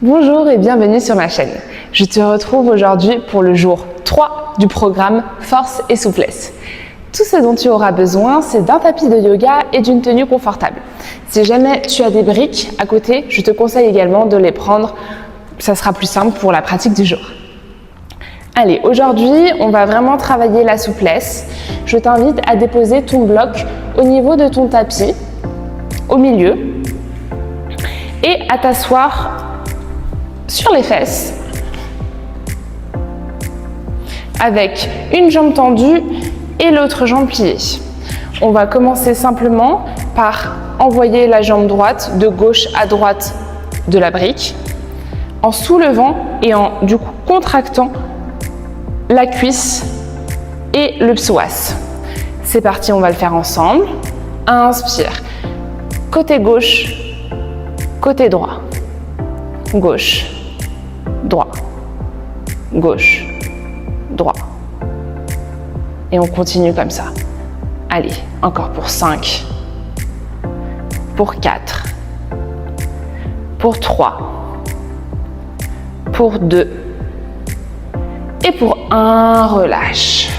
Bonjour et bienvenue sur ma chaîne. Je te retrouve aujourd'hui pour le jour 3 du programme Force et Souplesse. Tout ce dont tu auras besoin, c'est d'un tapis de yoga et d'une tenue confortable. Si jamais tu as des briques à côté, je te conseille également de les prendre. Ça sera plus simple pour la pratique du jour. Allez, aujourd'hui, on va vraiment travailler la souplesse. Je t'invite à déposer ton bloc au niveau de ton tapis, au milieu, et à t'asseoir sur les fesses avec une jambe tendue et l'autre jambe pliée. On va commencer simplement par envoyer la jambe droite de gauche à droite de la brique en soulevant et en du coup contractant la cuisse et le psoas. C'est parti, on va le faire ensemble. Inspire. Côté gauche, côté droit. Gauche, droit, gauche, droit. Et on continue comme ça. Allez, encore pour 5, pour 4, pour 3, pour 2 et pour 1, relâche.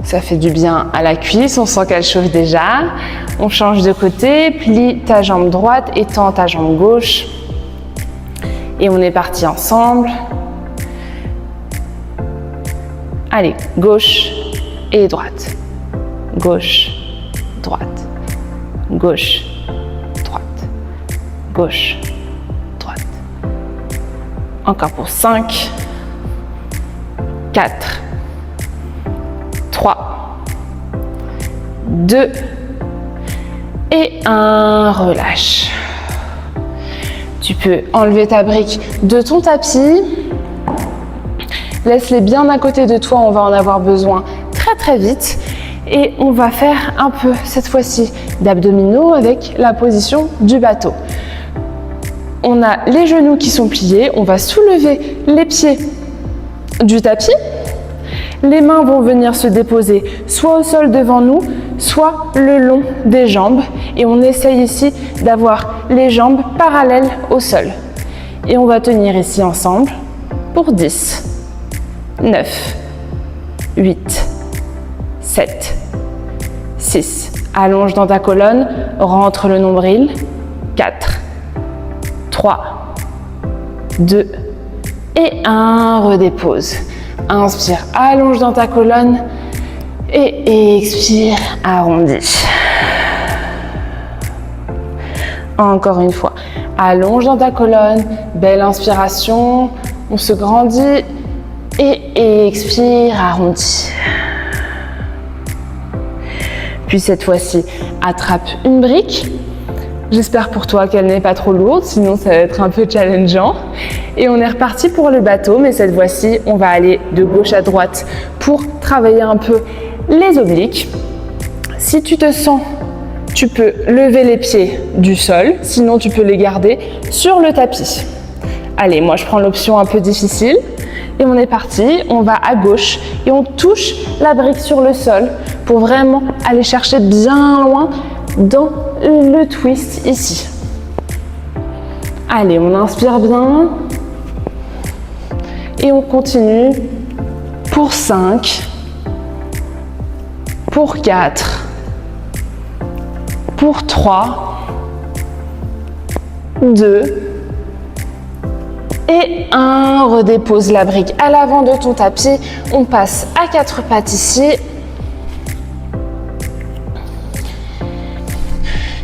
Ça fait du bien à la cuisse, on sent qu'elle chauffe déjà. On change de côté, plie ta jambe droite, étends ta jambe gauche. Et on est parti ensemble. Allez, gauche et droite. Gauche, droite. Gauche, droite. Gauche, droite. Encore pour 5, 4, 3, 2 et 1, relâche. Tu peux enlever ta brique de ton tapis. Laisse-les bien à côté de toi, on va en avoir besoin très vite. Et on va faire un peu, cette fois-ci, d'abdominaux avec la position du bateau. On a les genoux qui sont pliés, on va soulever les pieds du tapis. Les mains vont venir se déposer soit au sol devant nous, soit le long des jambes. Et on essaye ici d'avoir les jambes parallèles au sol. Et on va tenir ici ensemble pour 10, 9, 8, 7, 6. Allonge dans ta colonne, rentre le nombril. 4, 3, 2 et 1, redépose. Inspire, allonge dans ta colonne et expire, arrondis. Encore une fois, allonge dans ta colonne, belle inspiration, on se grandit et expire, arrondis. Puis cette fois-ci, attrape une brique. J'espère pour toi qu'elle n'est pas trop lourde, sinon ça va être un peu challengeant. Et on est reparti pour le bateau, mais cette fois-ci, on va aller de gauche à droite pour travailler un peu les obliques. Si tu te sens, tu peux lever les pieds du sol, sinon tu peux les garder sur le tapis. Allez, moi je prends l'option un peu difficile. Et on est parti, on va à gauche et on touche la brique sur le sol pour vraiment aller chercher bien loin dans le twist ici. Allez, on inspire bien et on continue pour 5, pour 4, pour 3, 2 et 1. Redépose la brique à l'avant de ton tapis. On passe à 4 pattes ici.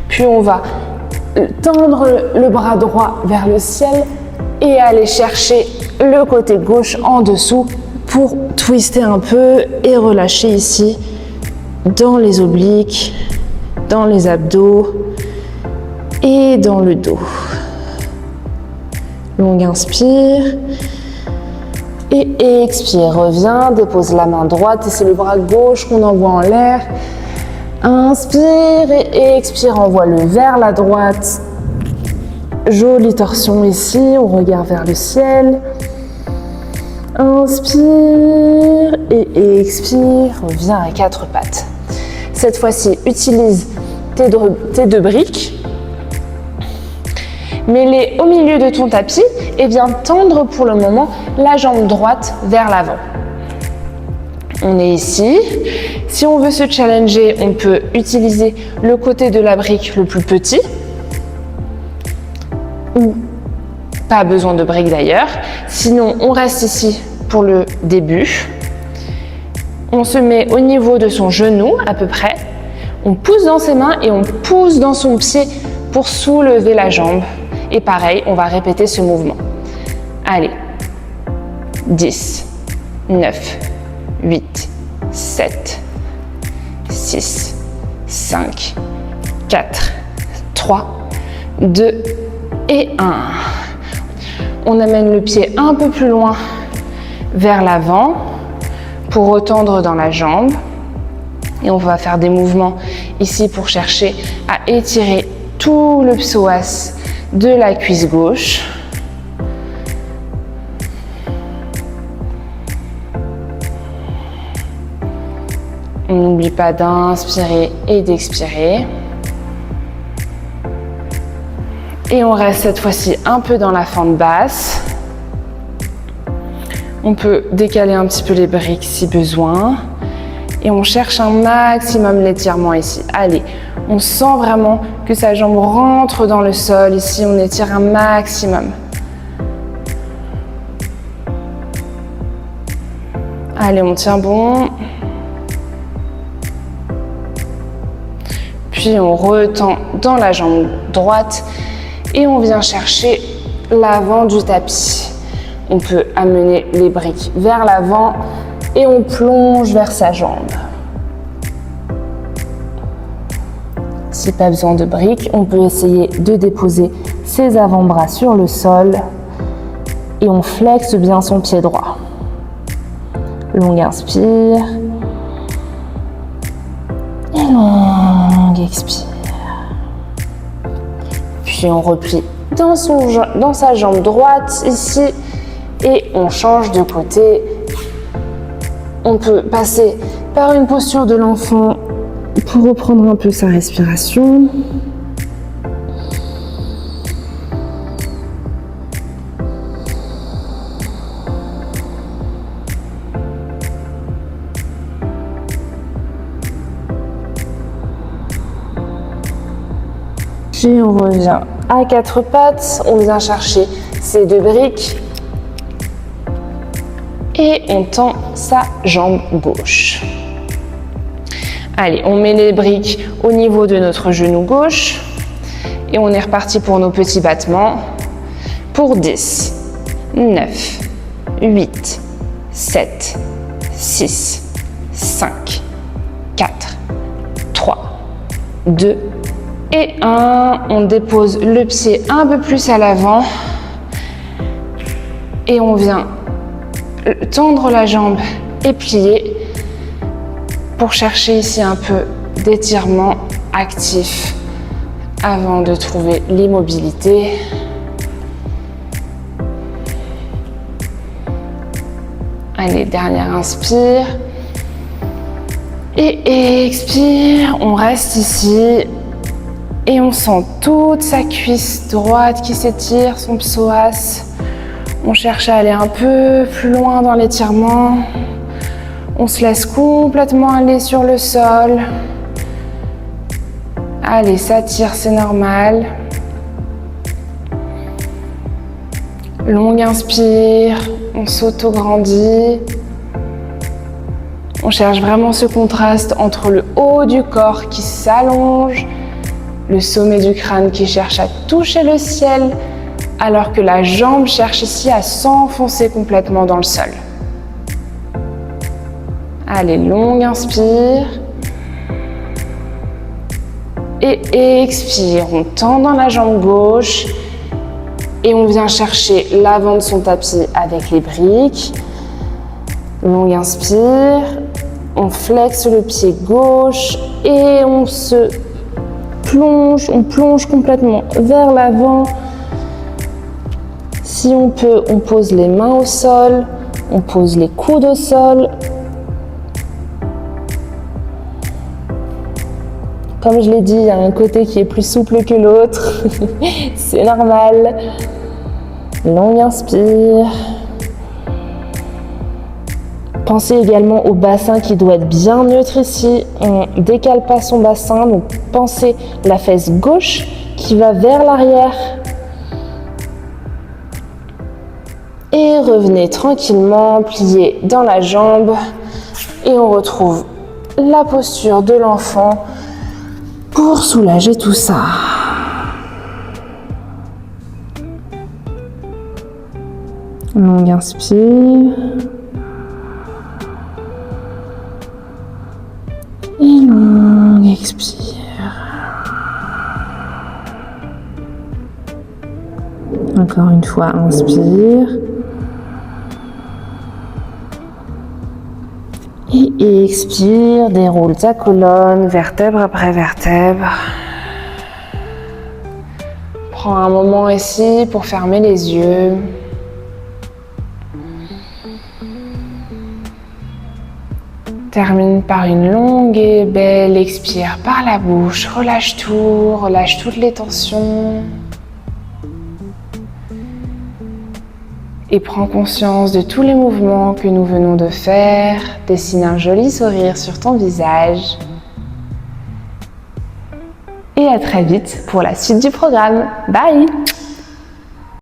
Puis on va tendre le bras droit vers le ciel et aller chercher le côté gauche en dessous pour twister un peu et relâcher ici dans les obliques, dans les abdos et dans le dos. Longue inspire et expire. Reviens, dépose la main droite et c'est le bras gauche qu'on envoie en l'air. Inspire et expire, envoie-le vers la droite. Jolie torsion ici, on regarde vers le ciel. Inspire et expire, reviens à 4 pattes. Cette fois-ci, utilise tes deux briques. mets-les au milieu de ton tapis et viens tendre pour le moment la jambe droite vers l'avant. On est ici. Si on veut se challenger, on peut utiliser le côté de la brique le plus petit ou pas besoin de brique d'ailleurs. Sinon, on reste ici pour le début. On se met au niveau de son genou à peu près. On pousse dans ses mains et on pousse dans son pied pour soulever la jambe. Et pareil, on va répéter ce mouvement. Allez, 10, 9, 8, 7, 6, 5, 4, 3, 2 et 1. On amène le pied un peu plus loin vers l'avant pour retendre dans la jambe. Et on va faire des mouvements ici pour chercher à étirer tout le psoas de la cuisse gauche. On n'oublie pas d'inspirer et d'expirer. Et on reste cette fois-ci un peu dans la fente basse. On peut décaler un petit peu les briques si besoin. Et on cherche un maximum l'étirement ici. Allez, on sent vraiment que sa jambe rentre dans le sol. Ici, on étire un maximum. Allez, on tient bon. Puis on retend dans la jambe droite et on vient chercher l'avant du tapis. On peut amener les briques vers l'avant et on plonge vers sa jambe. Si pas besoin de briques, on peut essayer de déposer ses avant-bras sur le sol et on flexe bien son pied droit. Longue inspire et longue expire. Puis on replie dans sa jambe droite ici et on change de côté. On peut passer par une posture de l'enfant pour reprendre un peu sa respiration. Puis on revient à quatre pattes, on vient chercher ces deux briques et on tend sa jambe gauche. Allez, on met les briques au niveau de notre genou gauche et on est reparti pour nos petits battements pour 10, 9, 8, 7, 6, 5, 4, 3, 2 et 1. On dépose le pied un peu plus à l'avant et on vient tendre la jambe et plier pour chercher ici un peu d'étirement actif avant de trouver l'immobilité. Allez, dernière inspire et expire. On reste ici et on sent toute sa cuisse droite qui s'étire, son psoas. On cherche à aller un peu plus loin dans l'étirement. On se laisse complètement aller sur le sol. Allez, ça tire, c'est normal. Longue inspire, on s'auto-grandit. On cherche vraiment ce contraste entre le haut du corps qui s'allonge, le sommet du crâne qui cherche à toucher le ciel, alors que la jambe cherche ici à s'enfoncer complètement dans le sol. Allez, longue inspire. Et expire, on tend dans la jambe gauche et on vient chercher l'avant de son tapis avec les briques. Longue inspire, on flexe le pied gauche et on plonge complètement vers l'avant. Si on peut, on pose les mains au sol, on pose les coudes au sol. Comme je l'ai dit, il y a un côté qui est plus souple que l'autre. C'est normal. Longue inspire. Pensez également au bassin qui doit être bien neutre ici. On ne décale pas son bassin, donc pensez la fesse gauche qui va vers l'arrière. Et revenez tranquillement, pliez dans la jambe. Et on retrouve la posture de l'enfant pour soulager tout ça. Longue inspire. Et longue expire. Encore une fois, inspire. Et expire, déroule ta colonne, vertèbre après vertèbre. Prends un moment ici pour fermer les yeux. Termine par une longue et belle expire par la bouche. Relâche tout, relâche toutes les tensions. Et prends conscience de tous les mouvements que nous venons de faire. Dessine un joli sourire sur ton visage. Et à très vite pour la suite du programme. Bye!